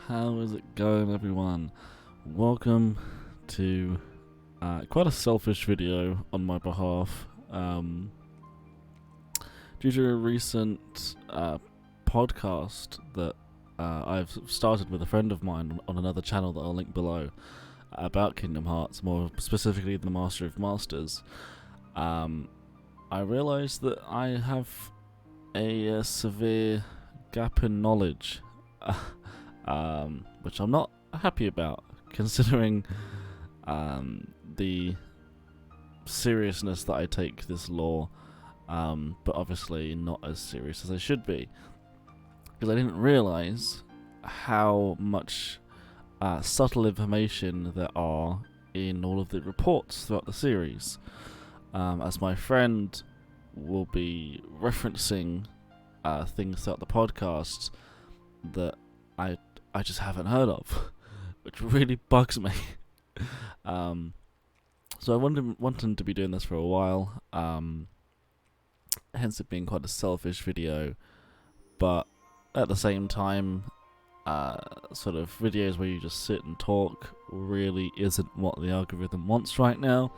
How is it going, everyone? Welcome to quite a selfish video on my behalf. Due to a recent podcast that I've started with a friend of mine on another channel that I'll link below about Kingdom Hearts, more specifically the Master of Masters, I realised that I have a severe gap in knowledge. Which I'm not happy about, considering the seriousness that I take this lore, but obviously not as serious as I should be, because I didn't realise how much subtle information there are in all of the reports throughout the series, as my friend will be referencing things throughout the podcast that I just haven't heard of, which really bugs me. So I wanted to be doing this for a while, hence it being quite a selfish video, but at the same time, sort of videos where you just sit and talk really isn't what the algorithm wants right now.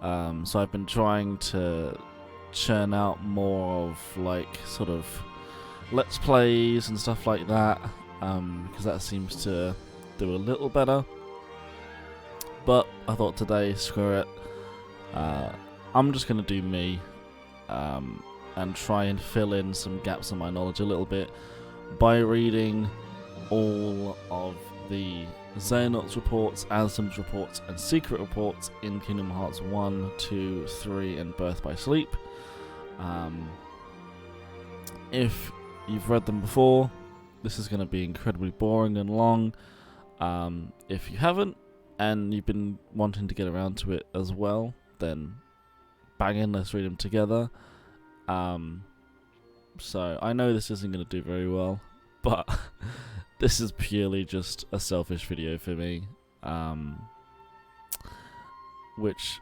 So I've been trying to churn out more of like sort of let's plays and stuff like that, because that seems to do a little better. But I thought today, screw it, I'm just going to do me, and try and fill in some gaps in my knowledge a little bit by reading all of the Xehanort reports, Azum's reports, and secret reports in Kingdom Hearts 1, 2, 3, and Birth by Sleep. If you've read them before, this is going to be incredibly boring and long. If you haven't, and you've been wanting to get around to it as well, then bang in, let's read them together. So I know this isn't going to do very well, but this is purely just a selfish video for me, which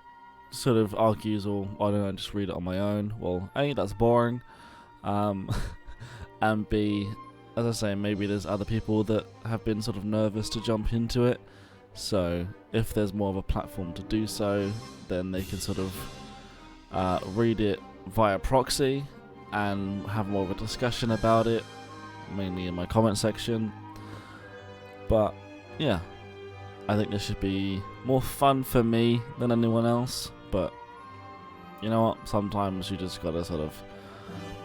sort of argues, or why don't I just read it on my own? Well, A, that's boring, and B, as I say, maybe there's other people that have been sort of nervous to jump into it, so if there's more of a platform to do so, then they can sort of read it via proxy and have more of a discussion about it, mainly in my comment section. But yeah, I think this should be more fun for me than anyone else, but you know what, sometimes you just gotta sort of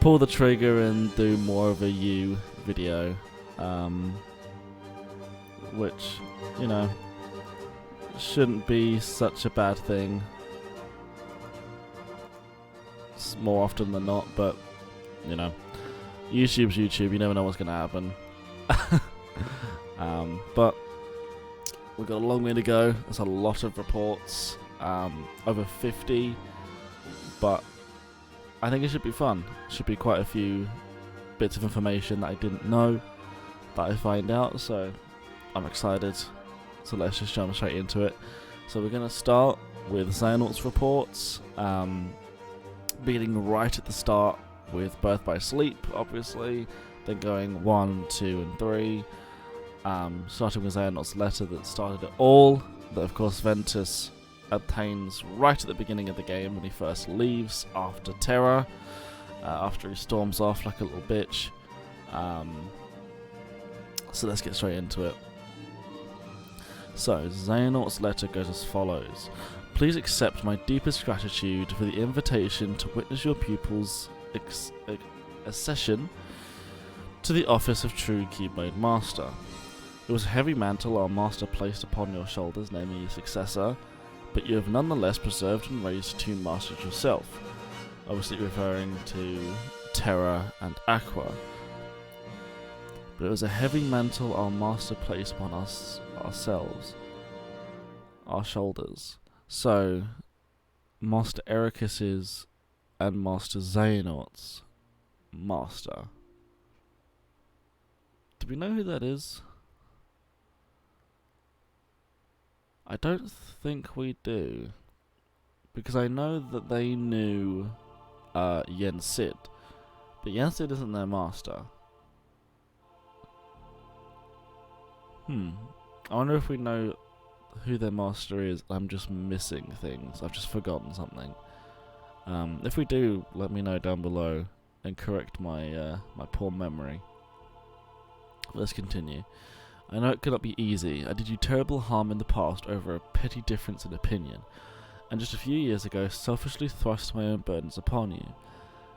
pull the trigger and do more of a you video, which, you know, shouldn't be such a bad thing more often than not, but you know, YouTube's YouTube, you never know what's gonna happen. But we've got a long way to go. There's a lot of reports, over 50, but I think it should be fun. Should be quite a few bits of information that I didn't know that I find out, so I'm excited. So let's just jump straight into it. So we're going to start with Xehanort's reports, beginning right at the start with Birth by Sleep, obviously, then going 1, 2, and 3, starting with Xehanort's letter that started it all, that of course Ventus obtains right at the beginning of the game when he first leaves after Terra, after he storms off like a little bitch. So let's get straight into it. So Xehanort's letter goes as follows: "Please accept my deepest gratitude for the invitation to witness your pupil's accession to the office of true Keyblade Master. It was a heavy mantle our master placed upon your shoulders, naming your successor, but you have nonetheless preserved and raised 2 masters yourself," obviously referring to Terra and Aqua. "But it was a heavy mantle our master placed upon our shoulders." So, Master Eraqus's and Master Xehanort's master. Do we know who that is? I don't think we do, because I know that they knew Yen Sid, but Yen Sid isn't their master. I wonder if we know who their master is. I'm just missing things. I've just forgotten something. If we do, let me know down below and correct my my poor memory. Let's continue. I know it cannot be easy. I did you terrible harm in the past over a petty difference in opinion, and just a few years ago selfishly thrust my own burdens upon you.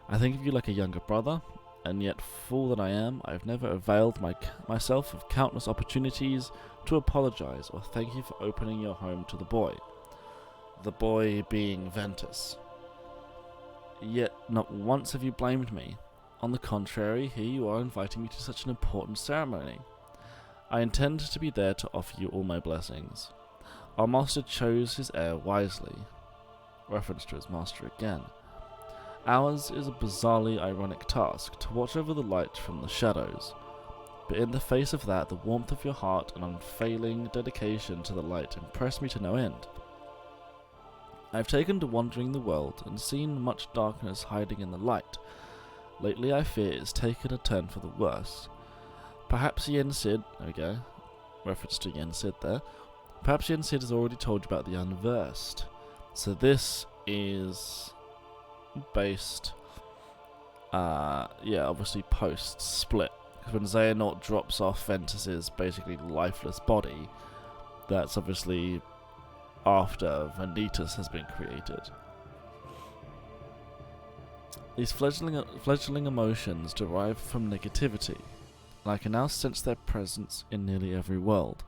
I think of you like a younger brother, and yet, fool that I am, I have never availed myself of countless opportunities to apologize or thank you for opening your home to the boy. The boy being Ventus. Yet not once have you blamed me. On the contrary, here you are inviting me to such an important ceremony. I intend to be there to offer you all my blessings. Our master chose his heir wisely. Reference to his master again. Ours is a bizarrely ironic task, to watch over the light from the shadows. But in the face of that, the warmth of your heart and unfailing dedication to the light impress me to no end. I have taken to wandering the world and seen much darkness hiding in the light. Lately I fear it's taken a turn for the worse. Perhaps Yen Sid, there we go, reference to Yen Sid there, perhaps Yen Sid has already told you about the Unversed. So this is based, obviously post-split. Because when Xehanort drops off Ventus's basically lifeless body, that's obviously after Vanitas has been created. These fledgling emotions derive from negativity, and I can now sense their presence in nearly every world.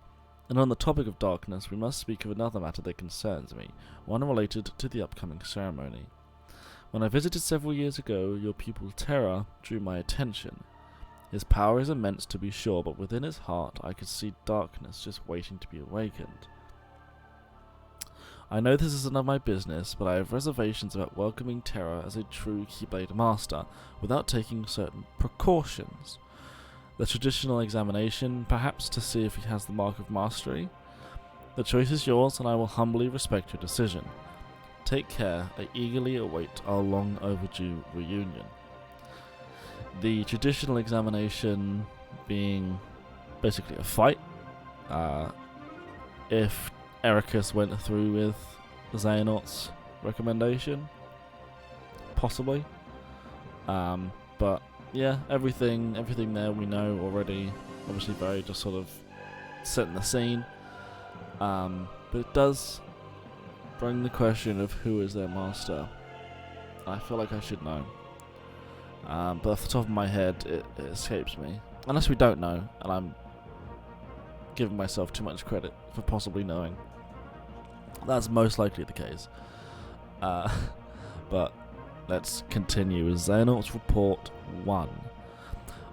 And on the topic of darkness, we must speak of another matter that concerns me, one related to the upcoming ceremony. When I visited several years ago, your pupil Terra drew my attention. His power is immense to be sure, but within his heart I could see darkness just waiting to be awakened. I know this is none of my business, but I have reservations about welcoming Terra as a true Keyblade Master without taking certain precautions. The traditional examination, perhaps to see if he has the mark of mastery? The choice is yours, and I will humbly respect your decision. Take care, I eagerly await our long overdue reunion. The traditional examination being basically a fight. If Ericus went through with Xehanort's recommendation, possibly. But yeah, everything there we know already. Obviously, very just sort of setting the scene. But it does bring the question of who is their master. I feel like I should know. But off the top of my head, it escapes me. Unless we don't know, and I'm giving myself too much credit for possibly knowing. That's most likely the case. But let's continue with Xehanort's Report 1.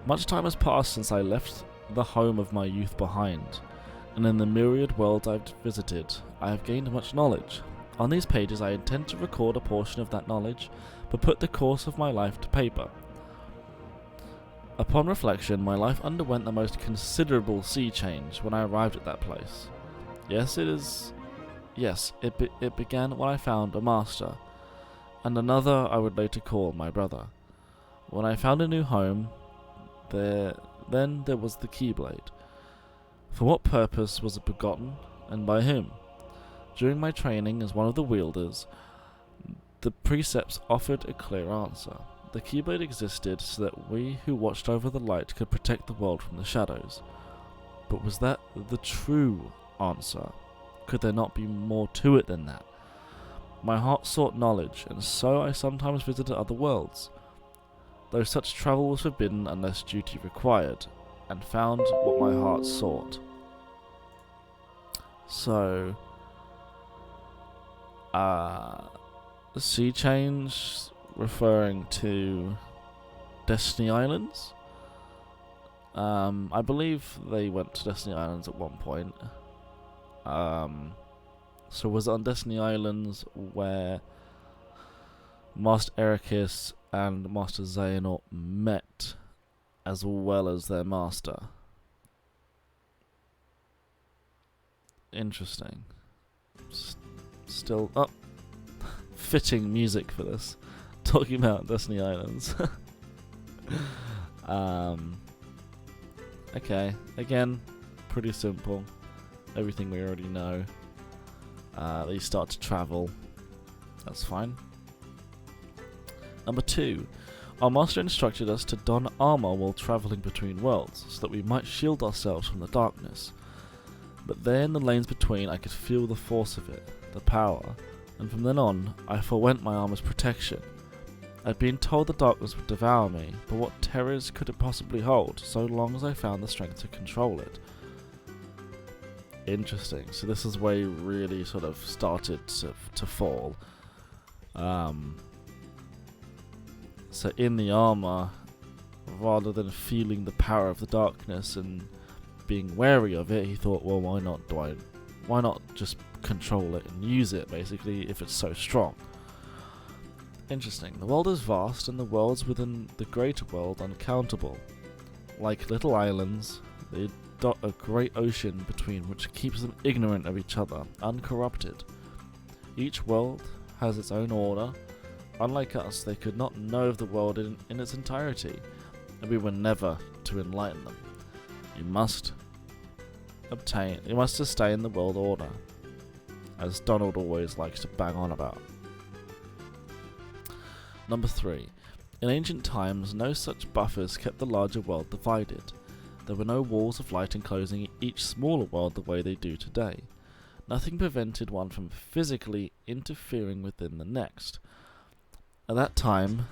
Much time has passed since I left the home of my youth behind, and in the myriad worlds I've visited, I have gained much knowledge. On these pages I intend to record a portion of that knowledge, but put the course of my life to paper. Upon reflection, my life underwent the most considerable sea change when I arrived at that place. It began when I found a master, and another I would later call my brother. When I found a new home, then there was the Keyblade. For what purpose was it begotten, and by whom? During my training as one of the wielders, the precepts offered a clear answer. The Keyblade existed so that we who watched over the light could protect the world from the shadows. But was that the true answer? Could there not be more to it than that? My heart sought knowledge, and so I sometimes visited other worlds, though such travel was forbidden unless duty required, and found what my heart sought. So, sea change referring to Destiny Islands. I believe they went to Destiny Islands at one point. So was it on Destiny Islands where Master Ericus and Master Xehanort met, as well as their master? Interesting. Still up. Fitting music for this. Talking about Destiny Islands. Okay, again, pretty simple. Everything we already know. They start to travel. That's fine. Number 2. Our master instructed us to don armor while travelling between worlds, so that we might shield ourselves from the darkness. But there in the lanes between I could feel the force of it, the power, and from then on I forwent my armor's protection. I'd been told the darkness would devour me, but what terrors could it possibly hold, so long as I found the strength to control it? Interesting. So this is where you really sort of started to fall. So in the armor, rather than feeling the power of the darkness and being wary of it, he thought, well, why not just control it and use it, basically, if it's so strong? Interesting. The world is vast, and the worlds within the greater world uncountable. Like little islands, they dot a great ocean between, which keeps them ignorant of each other, uncorrupted. Each world has its own order. Unlike us, they could not know of the world in its entirety, and we were never to enlighten them. You must stay in the world order, as Donald always likes to bang on about. Number 3. In ancient times, no such buffers kept the larger world divided. There were no walls of light enclosing each smaller world the way they do today. Nothing prevented one from physically interfering within the next. At that time,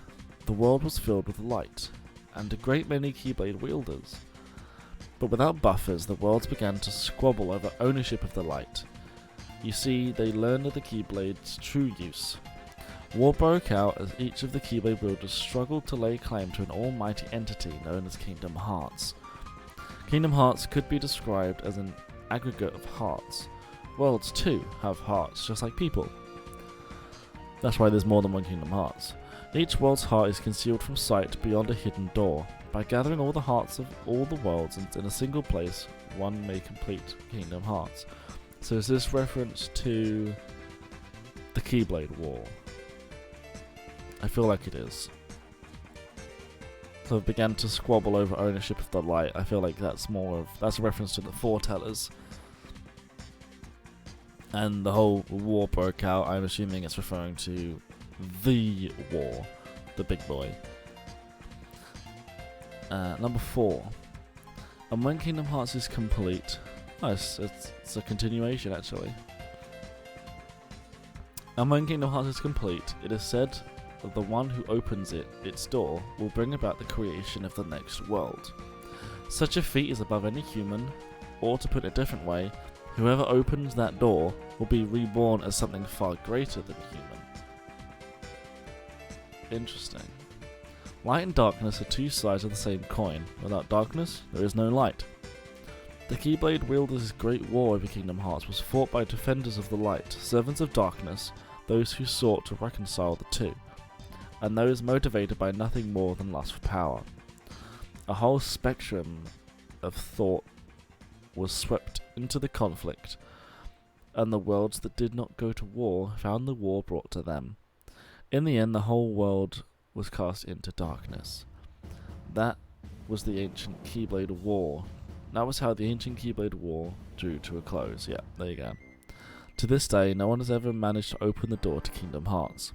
the world was filled with light, and a great many Keyblade wielders. But without buffers, the worlds began to squabble over ownership of the light. You see, they learned of the Keyblade's true use. War broke out as each of the Keyblade wielders struggled to lay claim to an almighty entity known as Kingdom Hearts. Kingdom Hearts could be described as an aggregate of hearts. Worlds too have hearts, just like people. That's why there's more than one Kingdom Hearts. Each world's heart is concealed from sight beyond a hidden door. By gathering all the hearts of all the worlds in a single place, one may complete Kingdom Hearts. So is this reference to the Keyblade War? I feel like it is. So it began to squabble over ownership of the light. I feel like that's a reference to the Foretellers. And the whole war broke out. I'm assuming it's referring to the war, the big boy. Number 4. And when Kingdom Hearts is complete... Oh, it's a continuation, actually. And when Kingdom Hearts is complete, it is said that the one who opens its door, will bring about the creation of the next world. Such a feat is above any human, or to put it a different way, whoever opens that door will be reborn as something far greater than human. Interesting. Light and darkness are two sides of the same coin. Without darkness, there is no light. The Keyblade wielders' great war over Kingdom Hearts was fought by defenders of the light, servants of darkness, those who sought to reconcile the two, and those motivated by nothing more than lust for power. A whole spectrum of thought was swept into the conflict, and the worlds that did not go to war found the war brought to them. In the end, the whole world was cast into darkness. That was the ancient Keyblade War. That was how the ancient Keyblade War drew to a close. Yeah, there you go. To this day, no one has ever managed to open the door to Kingdom Hearts.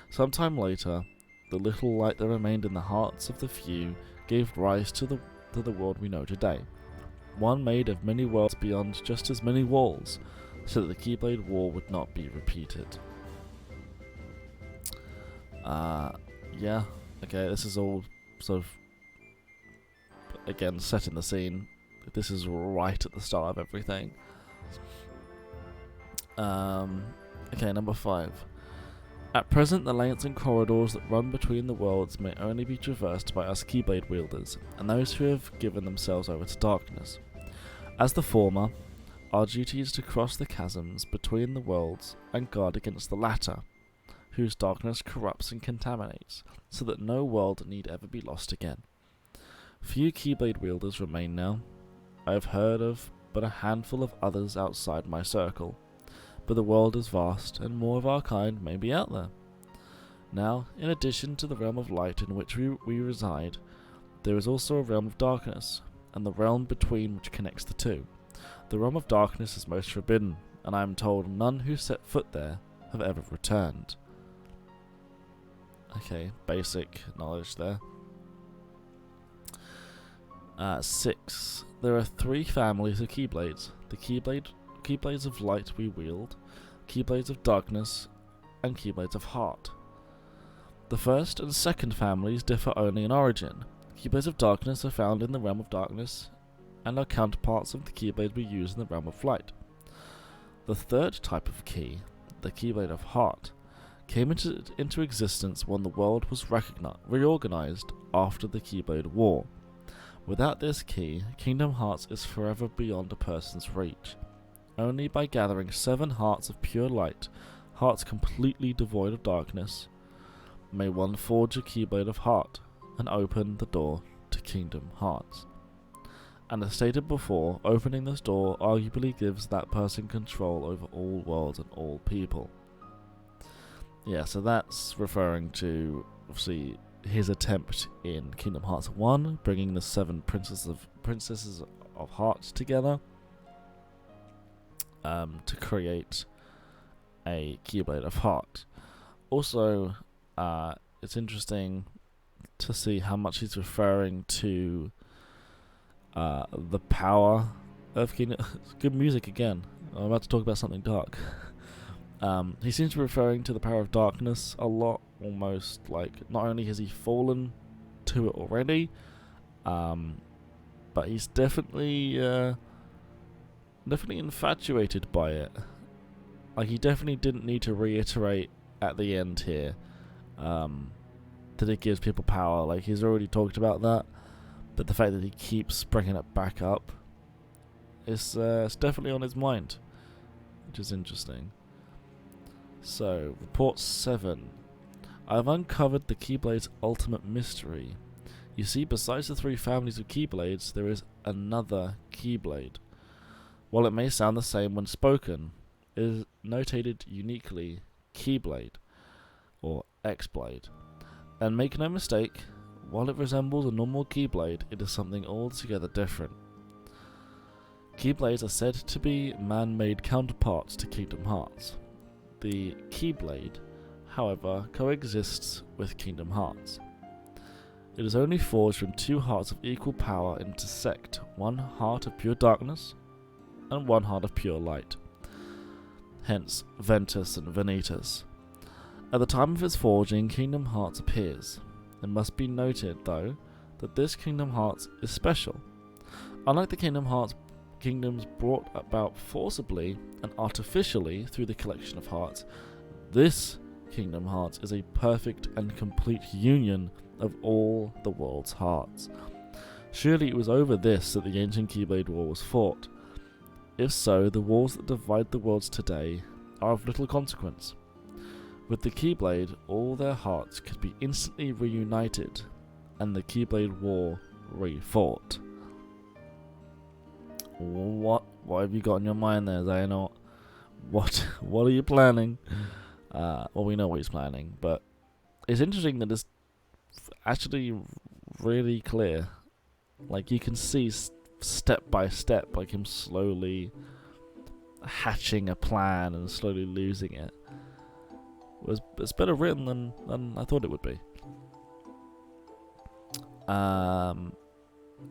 Sometime later, the little light that remained in the hearts of the few gave rise to the world we know today. One made of many worlds beyond just as many walls, so that the Keyblade War would not be repeated. Yeah, okay, this is all sort of, again, setting the scene. This is right at the start of everything. Okay, number 5. At present, the lanes and corridors that run between the worlds may only be traversed by us Keyblade wielders, and those who have given themselves over to darkness. As the former, our duty is to cross the chasms between the worlds and guard against the latter, whose darkness corrupts and contaminates, so that no world need ever be lost again. Few Keyblade wielders remain now. I have heard of but a handful of others outside my circle, but the world is vast, and more of our kind may be out there. Now, in addition to the realm of light in which we reside, there is also a realm of darkness, and the realm between which connects the two. The realm of darkness is most forbidden, and I am told none who set foot there have ever returned. Okay, basic knowledge there. 6. There are 3 families of Keyblades. The Keyblades of Light we wield, Keyblades of Darkness, and Keyblades of Heart. The first and second families differ only in origin. Keyblades of Darkness are found in the realm of darkness, and are counterparts of the Keyblades we use in the realm of light. The third type of key, the Keyblade of Heart, came into existence when the world was reorganized after the Keyblade War. Without this key, Kingdom Hearts is forever beyond a person's reach. Only by gathering 7 hearts of pure light, hearts completely devoid of darkness, may one forge a Keyblade of Heart and open the door to Kingdom Hearts. And as stated before, opening this door arguably gives that person control over all worlds and all people. Yeah, so that's referring to, obviously, his attempt in Kingdom Hearts 1, bringing the 7 princesses of Hearts together to create a Keyblade of Heart. Also, it's interesting to see how much he's referring to the power of Kingdom. Good music again. I'm about to talk about something dark. He seems to be referring to the power of darkness a lot, almost like not only has he fallen to it already, but he's definitely infatuated by it. Like, he definitely didn't need to reiterate at the end here that it gives people power. Like, he's already talked about that, but the fact that he keeps bringing it back up is it's definitely on his mind, which is interesting. So, report 7. I've uncovered the Keyblade's ultimate mystery. You see, besides the 3 families of Keyblades, there is another Keyblade. While it may sound the same when spoken, it is notated uniquely Keyblade, or X-Blade. And make no mistake, while it resembles a normal Keyblade, it is something altogether different. Keyblades are said to be man-made counterparts to Kingdom Hearts. The Keyblade, however, coexists with Kingdom Hearts. It is only forged when 2 hearts of equal power intersect, 1 heart of pure darkness and 1 heart of pure light. Hence, Ventus and Vanitas. At the time of its forging, Kingdom Hearts appears. It must be noted, though, that this Kingdom Hearts is special. Unlike the Kingdom Hearts kingdoms brought about forcibly and artificially through the collection of hearts, this Kingdom Hearts is a perfect and complete union of all the world's hearts. Surely it was over this that the ancient Keyblade War was fought. If so, the wars that divide the worlds today are of little consequence. With the Keyblade, all their hearts could be instantly reunited, and the Keyblade War re-fought. What have you got in your mind there, Xehanort? What are you planning? Well, we know what he's planning, but it's interesting that it's actually really clear. Like, you can see step by step, like him slowly hatching a plan and slowly losing it. It's better written than I thought it would be.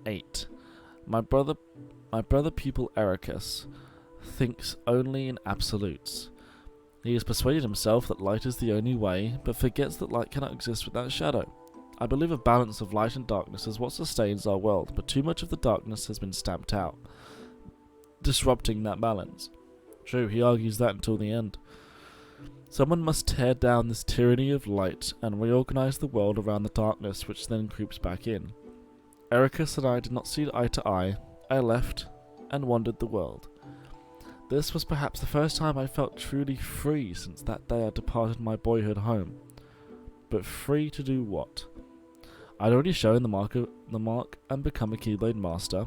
8. My brother pupil Ericus thinks only in absolutes. He has persuaded himself that light is the only way, but forgets that light cannot exist without shadow. I believe a balance of light and darkness is what sustains our world, but too much of the darkness has been stamped out, disrupting that balance. True, he argues that until the end. Someone must tear down this tyranny of light and reorganize the world around the darkness, which then creeps back in. Ericus and I did not see eye to eye. I left and wandered the world. This was perhaps the first time I felt truly free since that day I departed my boyhood home. But free to do what? I'd already shown the mark and become a Keyblade Master,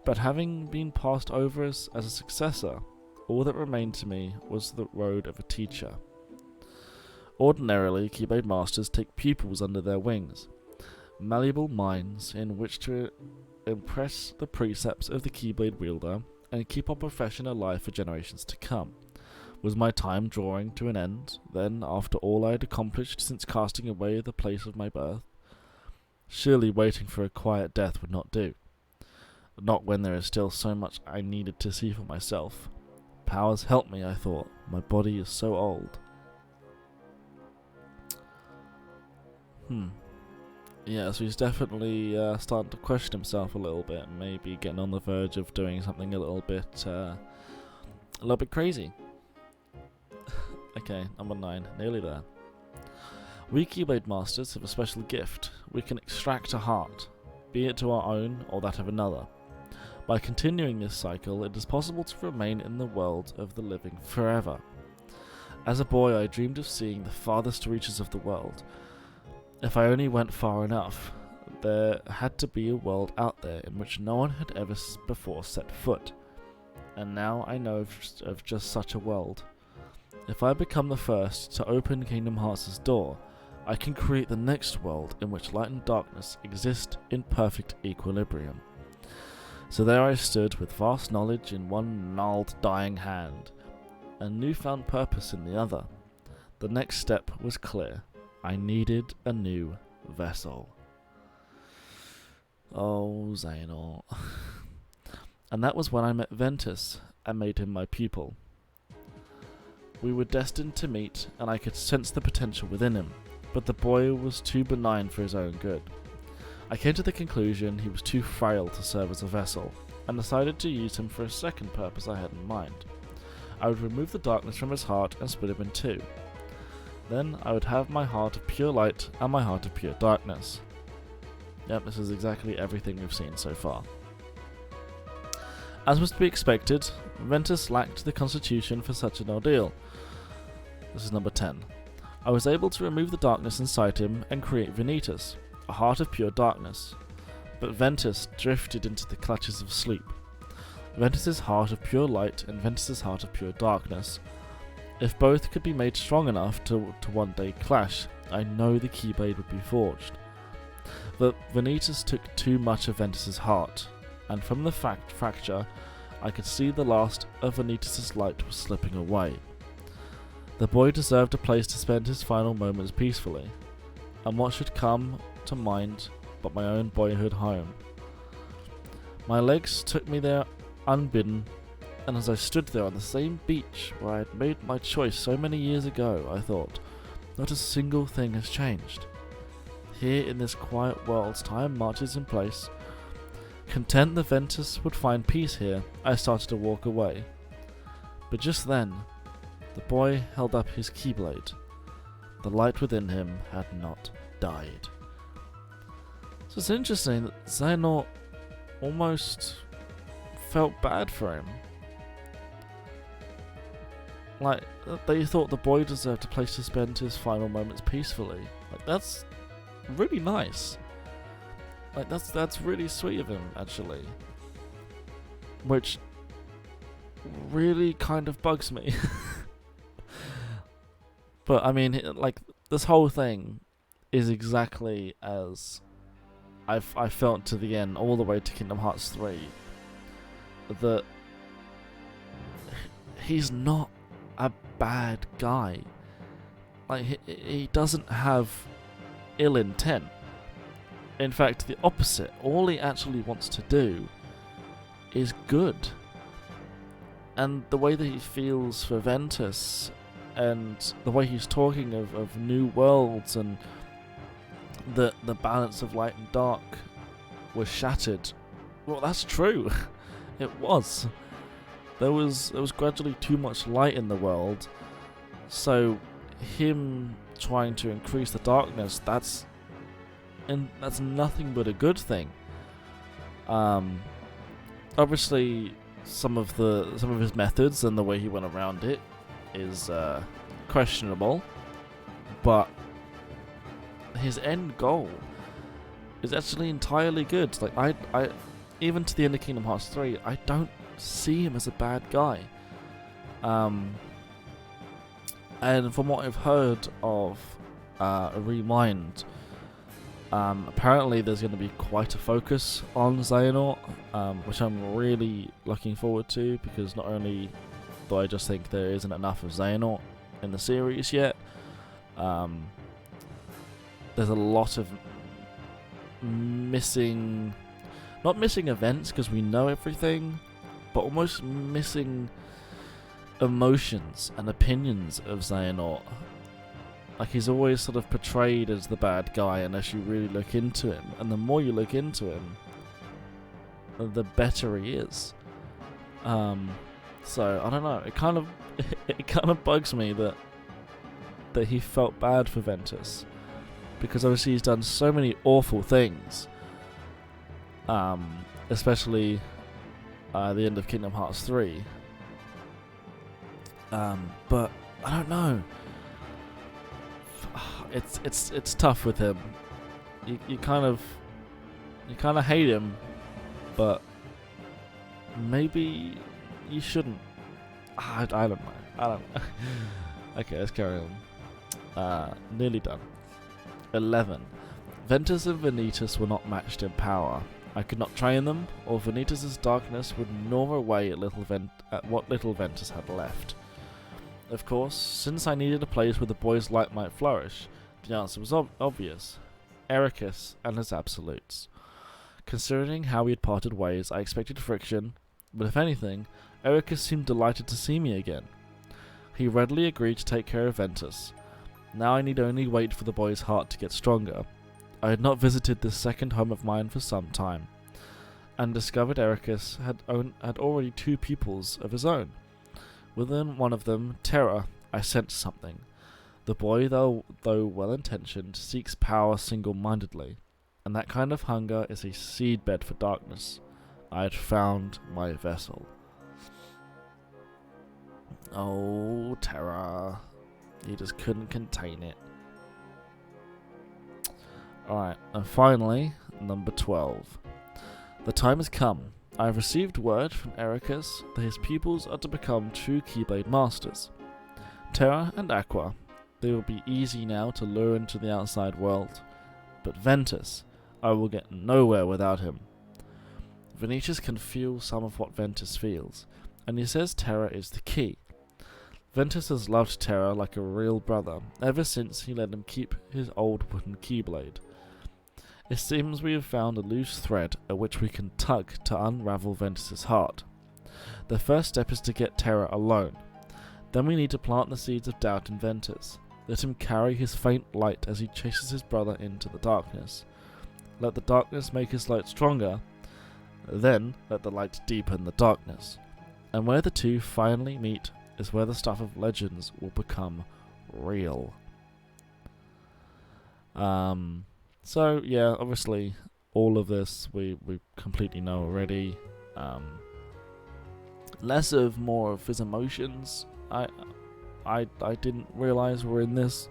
but having been passed over as a successor, all that remained to me was the road of a teacher. Ordinarily, Keyblade Masters take pupils under their wings, malleable minds in which to impress the precepts of the Keyblade wielder and keep our profession alive for generations to come. Was my time drawing to an end, then, after all I had accomplished since casting away the place of my birth? Surely waiting for a quiet death would not do. Not when there is still so much I needed to see for myself. Powers help me, I thought. My body is so old. Yeah, so he's definitely starting to question himself a little bit, maybe getting on the verge of doing something a little bit crazy. Okay, number 9, nearly there. We Keyblade Masters have a special gift. We can extract a heart, be it to our own or that of another. By continuing this cycle, it is possible to remain in the world of the living forever. As a boy, I dreamed of seeing the farthest reaches of the world. If I only went far enough, there had to be a world out there in which no one had ever before set foot. And now I know of just such a world. If I become the first to open Kingdom Hearts' door, I can create the next world in which light and darkness exist in perfect equilibrium. So there I stood with vast knowledge in one gnarled, dying hand, and newfound purpose in the other. The next step was clear. I needed a new vessel. Oh, Xehanort. And that was when I met Ventus and made him my pupil. We were destined to meet, and I could sense the potential within him, but the boy was too benign for his own good. I came to the conclusion he was too frail to serve as a vessel, and decided to use him for a second purpose I had in mind. I would remove the darkness from his heart and split him in two. Then I would have my heart of pure light and my heart of pure darkness. Yep, this is exactly everything we've seen so far. As was to be expected, Ventus lacked the constitution for such an ordeal. This is number 10. I was able to remove the darkness inside him and create Vanitas, a heart of pure darkness. But Ventus drifted into the clutches of sleep. Ventus's heart of pure light and Ventus's heart of pure darkness. If both could be made strong enough to one day clash, I know the Keyblade would be forged. But Vanitas took too much of Ventus's heart, and from the fracture, I could see the last of Vanitas' light was slipping away. The boy deserved a place to spend his final moments peacefully, and what should come to mind but my own boyhood home. My legs took me there unbidden, and as I stood there on the same beach where I had made my choice so many years ago, I thought, not a single thing has changed. Here in this quiet world, time marches in place. Content that Ventus would find peace here, I started to walk away. But just then, the boy held up his Keyblade. The light within him had not died. So it's interesting that Xehanort almost felt bad for him. Like, they thought the boy deserved a place to spend his final moments peacefully. Like, that's really nice. Like, that's really sweet of him, actually. Which really kind of bugs me. But, I mean, like, this whole thing is exactly as I felt to the end, all the way to Kingdom Hearts 3. That he's not a bad guy. Like, he doesn't have ill intent. In fact, the opposite. All he actually wants to do is good. And the way that he feels for Ventus, and the way he's talking of new worlds, and the balance of light and dark was shattered. Well, that's true. It was. There was gradually too much light in the world, so him trying to increase the darkness, that's nothing but a good thing. Obviously, some of his methods and the way he went around it is questionable, but his end goal is actually entirely good. Like, I even to the end of Kingdom Hearts 3, I don't see him as a bad guy. And from what I've heard of Remind, Apparently there's going to be quite a focus on Xehanort, which I'm really looking forward to, because not only do I just think there isn't enough of Xehanort in the series yet, there's a lot of missing, not missing events because we know everything, but almost missing emotions and opinions of Xehanort. Like, he's always sort of portrayed as the bad guy unless you really look into him, and the more you look into him, the better he is. So I don't know. It kind of bugs me that he felt bad for Ventus, because obviously he's done so many awful things. Especially the end of Kingdom Hearts 3. But I don't know. It's tough with him. You kind of hate him, but maybe you shouldn't. I don't know. Okay, let's carry on. Nearly done. 11. Ventus and Vanitas were not matched in power. I could not train them, or Vanitas' darkness would gnaw away at what little Ventus had left. Of course, since I needed a place where the boy's light might flourish, the answer was obvious. Ericus and his absolutes. Considering how we had parted ways, I expected friction, but if anything, Ericus seemed delighted to see me again. He readily agreed to take care of Ventus. Now I need only wait for the boy's heart to get stronger. I had not visited this second home of mine for some time, and discovered Ericus had already 2 pupils of his own. Within one of them, Terra, I sensed something. The boy, though well-intentioned, seeks power single-mindedly, and that kind of hunger is a seedbed for darkness. I had found my vessel. Oh, Terra. You just couldn't contain it. Alright, and finally, number 12. The time has come. I have received word from Ericus that his pupils are to become true Keyblade Masters. Terra and Aqua. They will be easy now to lure into the outside world. But Ventus, I will get nowhere without him. Vanitas can feel some of what Ventus feels, and he says Terra is the key. Ventus has loved Terra like a real brother ever since he let him keep his old wooden Keyblade. It seems we have found a loose thread at which we can tug to unravel Ventus' heart. The first step is to get Terra alone. Then we need to plant the seeds of doubt in Ventus. Let him carry his faint light as he chases his brother into the darkness. Let the darkness make his light stronger, then let the light deepen the darkness. And where the two finally meet is where the stuff of legends will become real. So yeah, obviously all of this we completely know already. Less of more of his emotions. I didn't realise were in this,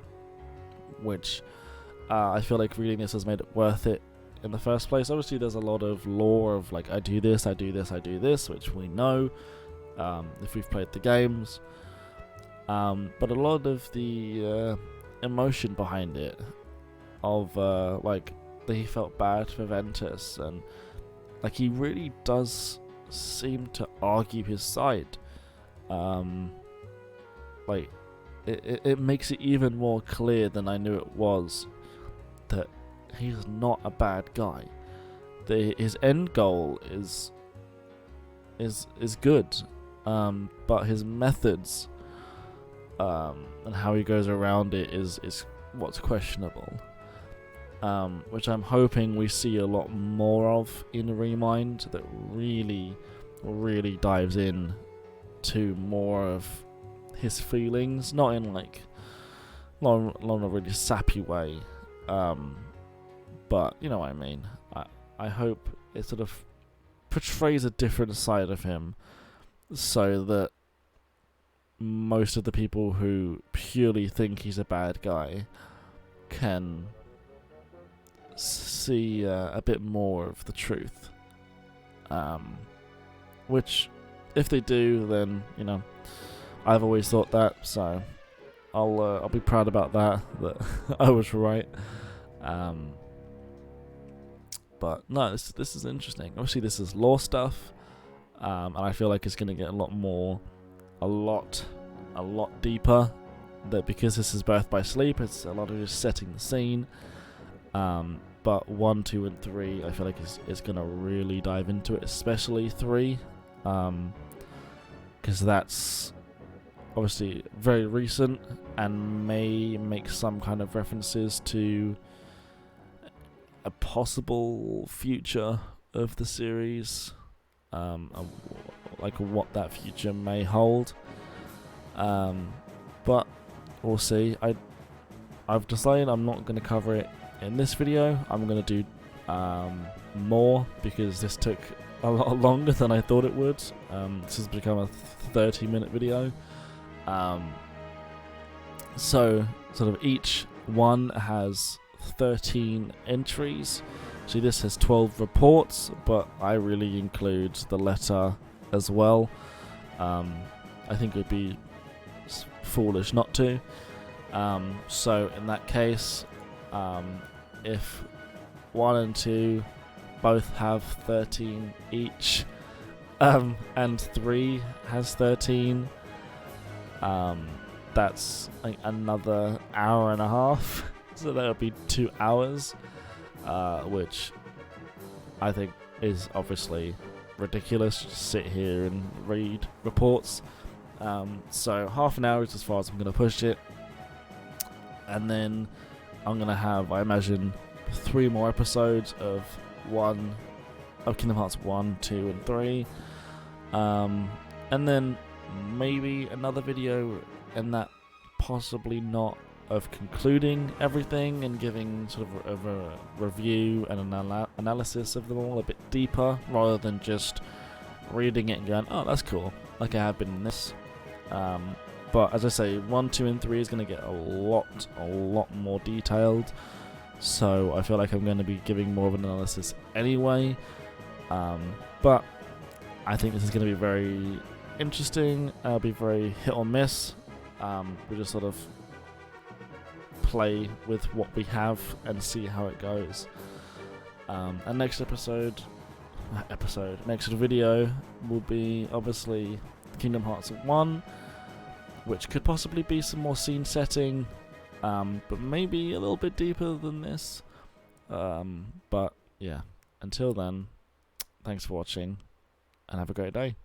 which I feel like reading this has made it worth it in the first place. Obviously there's a lot of lore of like I do this, I do this, I do this, which we know if we've played the games. But a lot of the emotion behind it, of like that he felt bad for Ventus, and like he really does seem to argue his side. Like it makes it even more clear than I knew it was that he's not a bad guy. His end goal is good, but his methods and how he goes around it is what's questionable. Which I'm hoping we see a lot more of in Remind, that really dives in to more of his feelings, not in like not a really sappy way, but you know what I mean. I hope it sort of portrays a different side of him, so that most of the people who purely think he's a bad guy can see a bit more of the truth. Which, if they do, then you know, I've always thought that, so I'll be proud about that I was right. But no, this is interesting. Obviously, this is lore stuff, and I feel like it's going to get a lot deeper. That because this is Birth by Sleep, it's a lot of just setting the scene. But 1, 2, and 3, I feel like is going to really dive into it, especially 3, because that's obviously very recent and may make some kind of references to a possible future of the series, like what that future may hold. But we'll see. I've decided I'm not going to cover it in this video. I'm going to do more because this took a lot longer than I thought it would. This has become a 30-minute video. So sort of each one has 13 entries. See, this has 12 reports, but I really include the letter as well. I think it would be foolish not to. So in that case, if 1 and 2 both have 13 each, and 3 has 13, that's like another hour and a half. So that would be 2 hours, which I think is obviously ridiculous. Just sit here and read reports. So half an hour is as far as I'm going to push it. And then I'm going to have, I imagine, 3 more episodes of Kingdom Hearts 1, 2, and 3. And then maybe another video, and that possibly not, of concluding everything and giving sort of a review and an analysis of them all a bit deeper, rather than just reading it and going, oh, that's cool, like I have been in this. But as I say, 1, 2, and 3 is going to get a lot more detailed. So I feel like I'm going to be giving more of an analysis anyway. But I think this is going to be very interesting. It'll be very hit or miss. We just sort of play with what we have and see how it goes. And next video will be obviously Kingdom Hearts 1, which could possibly be some more scene setting, but maybe a little bit deeper than this. But yeah, until then, thanks for watching and have a great day.